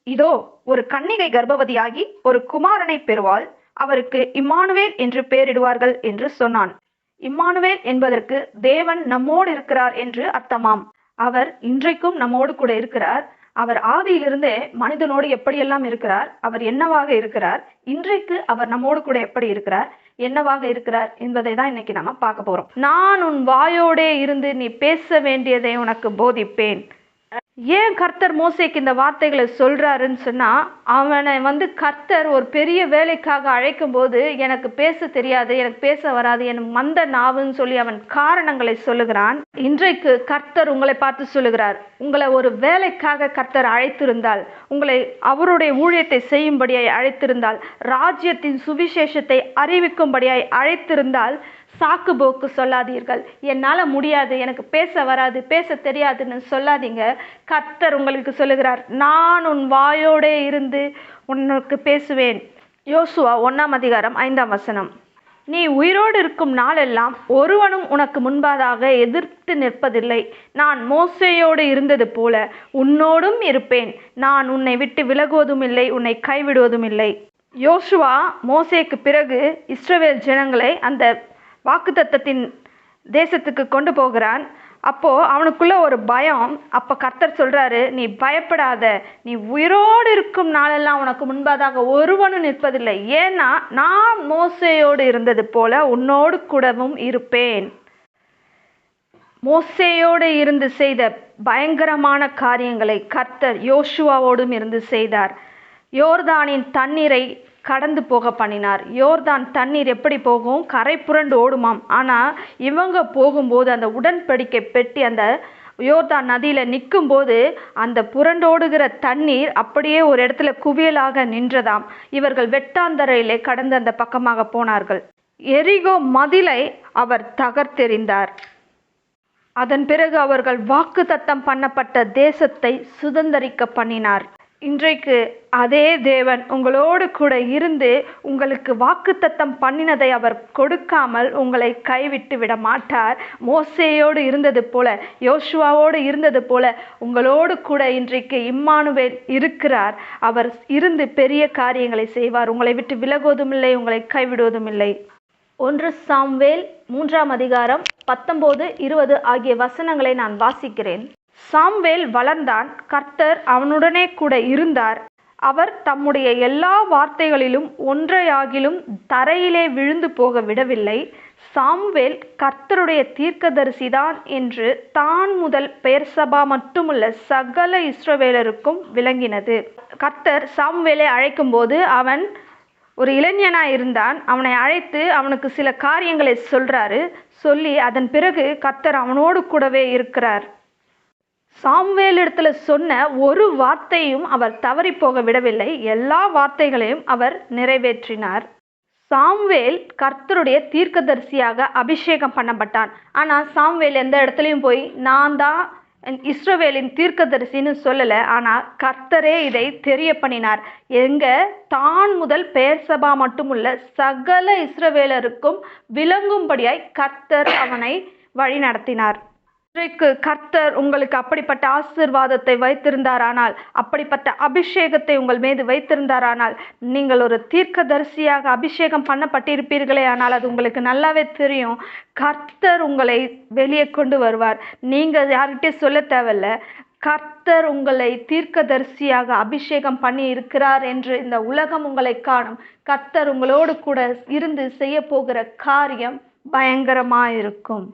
இதோ ஒரு கன்னிகை கர்ப்பவதியாகி ஒரு குமாரனை பெறுவாள், அவருக்கு இம்மானுவேல் என்று பெயரிடுவார்கள் என்று சொன்னான். இம்மானுவேல் என்பதற்கு தேவன் நம்மோடு இருக்கிறார் என்று அர்த்தமாம். அவர் இன்றைக்கும் நம்மோடு கூட இருக்கிறார். அவர் ஆதியிலிருந்தே மனிதனோடு எப்படியெல்லாம் இருக்கிறார், அவர் என்னவாக இருக்கிறார், இன்றைக்கு அவர் நம்மோடு கூட எப்படி இருக்கிறார், என்னவாக இருக்கிறார் என்பதை தான் இன்னைக்கு நம்ம பார்க்க போறோம். நான் உன் வாயோடே இருந்து நீ பேச வேண்டியதை உனக்கு போதிப்பேன். ஏன் கர்த்தர் மோசேக்கு இந்த வார்த்தைகளை சொல்றாருன்னு சொன்னா, அவனை கர்த்தர் ஒரு பெரிய வேலைக்காக அழைக்கும் போது எனக்கு பேச தெரியாது, எனக்கு பேச வராது, எனக்கு மந்த நாவுன்னு சொல்லி அவன் காரணங்களை சொல்லுகிறான். இன்றைக்கு கர்த்தர் உங்களை பார்த்து சொல்லுகிறார், உங்களை ஒரு வேலைக்காக கர்த்தர் அழைத்திருந்தால், உங்களை அவருடைய ஊழியத்தை செய்யும்படியாய் அழைத்திருந்தால், ராஜ்யத்தின் சுவிசேஷத்தை அறிவிக்கும்படியாய் அழைத்திருந்தால், சாக்கு போக்கு சொல்லாதீர்கள். என்னால் முடியாது, எனக்கு பேச வராது, பேச தெரியாதுன்னு சொல்லாதீங்க. கர்த்தர் உங்களுக்கு சொல்லுகிறார், நான் உன் வாயோடே இருந்து உனக்கு பேசுவேன். யோசுவா 1:5 நீ உயிரோடு இருக்கும் நாளெல்லாம் ஒருவனும் உனக்கு முன்பாக எதிர்த்து நிற்பதில்லை. நான் மோசேயோடு இருந்தது போல உன்னோடும் இருப்பேன். நான் உன்னை விட்டு விலகுவதும் இல்லை, உன்னை கைவிடுவதும் இல்லை. யோசுவா மோசேக்கு பிறகு இஸ்ரவேல் ஜனங்களை அந்த வாக்குத்தத்தத்தின் தேசத்துக்கு கொண்டு போகிறான். அப்போ அவனுக்குள்ள ஒரு பயம். அப்ப கர்த்தர் சொல்றாரு, நீ பயப்படாத, நீ உயிரோடு இருக்கும் நாளெல்லாம் உனக்கு முன்பதாக ஒருவனும் நிற்பதில்லை. ஏன்னா நான் மோசேயோடு இருந்தது போல உன்னோடு கூடவும் இருப்பேன். மோசேயோடு இருந்து செய்த பயங்கரமான காரியங்களை கர்த்தர் யோசுவாவோடும் இருந்து செய்தார். யோர்தானின் தண்ணீரை கடந்து போக பண்ணினார். யோர்தான் தண்ணீர் எப்படி போகும், கரை புரண்டு ஓடுமாம். ஆனால் இவங்க போகும்போது அந்த உடன்படிக்கை பெட்டி அந்த யோர்தான் நதியில் நிற்கும் போது அந்த புரண்டோடுகிற தண்ணீர் அப்படியே ஒரு இடத்துல குவியலாக நின்றதாம். இவர்கள் வெட்டாந்தரையிலே கடந்து அந்த பக்கமாக போனார்கள். எரிகோ மதிலை அவர் தகர்த்தெறிந்தார். அதன் பிறகு அவர்கள் வாக்குத்தத்தம் பண்ணப்பட்ட தேசத்தை சுதந்தரிக்க பண்ணினார். இன்றைக்கு அதே தேவன் உங்களோடு கூட இருந்து உங்களுக்கு வாக்குத்தத்தம் பண்ணினதை அவர் கொடுக்காமல் உங்களை கைவிட்டு விட மாட்டார். மோசேயோடு இருந்தது போல, யோசுவாவோடு இருந்தது போல உங்களோடு கூட இன்றைக்கு இம்மானுவேல் இருக்கிறார். அவர் இருந்து பெரிய காரியங்களை செய்வார். உங்களை விட்டு விலகுவதும் இல்லை, உங்களை கைவிடுவதும் இல்லை. 1 சாமுவேல் 3:19-20 ஆகிய வசனங்களை நான் வாசிக்கிறேன். சாமுவேல் வளர்ந்தான், கர்த்தர் அவனுடனே கூட இருந்தார். அவர் தம்முடைய எல்லா வார்த்தைகளிலும் ஒன்றையாகிலும் தரையிலே விழுந்து போக விடவில்லை. சாமுவேல் கர்த்தருடைய தீர்க்கதரிசிதான் என்று தான் முதல் பெயர்சபா மட்டுமல்ல சகல இஸ்ரவேலருக்கும் விளங்கினது. கர்த்தர் சாமுவேலை அழைக்கும் போது அவன் ஒரு இளைஞனாய் இருந்தான். அவனை அழைத்து அவனுக்கு சில காரியங்களை சொல்றாரு. சொல்லி அதன் பிறகு கர்த்தர் அவனோடு கூடவே இருக்கிறார். சாமுவேல் இடத்துல சொன்ன ஒரு வார்த்தையும் அவர் தவறி போக விடவில்லை. எல்லா வார்த்தைகளையும் அவர் நிறைவேற்றினார். சாமுவேல் கர்த்தருடைய தீர்க்கதரிசியாக அபிஷேகம் பண்ணப்பட்டான். ஆனால் சாமுவேல் எந்த இடத்துலையும் போய் நான் தான் இஸ்ரவேலின் தீர்க்கதரிசின்னு சொல்லலை. ஆனால் கர்த்தரே இதை தெரிய பண்ணினார். தான் முதல் பெயர்சபா மட்டுமுள்ள சகல இஸ்ரவேலருக்கும் விளங்கும்படியாய் கர்த்தர் அவனை வழி நடத்தினார். இன்றைக்கு கர்த்தர் உங்களுக்கு அப்படிப்பட்ட ஆசீர்வாதத்தை வைத்திருந்தாரானால், அப்படிப்பட்ட அபிஷேகத்தை உங்கள் மீது வைத்திருந்தாரானால், நீங்கள் ஒரு தீர்க்கதரிசியாக அபிஷேகம் பண்ணப்பட்டிருப்பீர்களே ஆனால் அது உங்களுக்கு நல்லாவே தெரியும். கர்த்தர் உங்களை வெளியே கொண்டு வருவார். நீங்கள் யார்கிட்டே சொல்ல தேவையில்ல. கர்த்தர் உங்களை தீர்க்கதரிசியாக அபிஷேகம் பண்ணி இருக்கிறார் என்று இந்த உலகம் உங்களை காணும். கர்த்தர் உங்களோடு கூட இருந்து செய்ய போகிற காரியம் பயங்கரமாயிருக்கும்.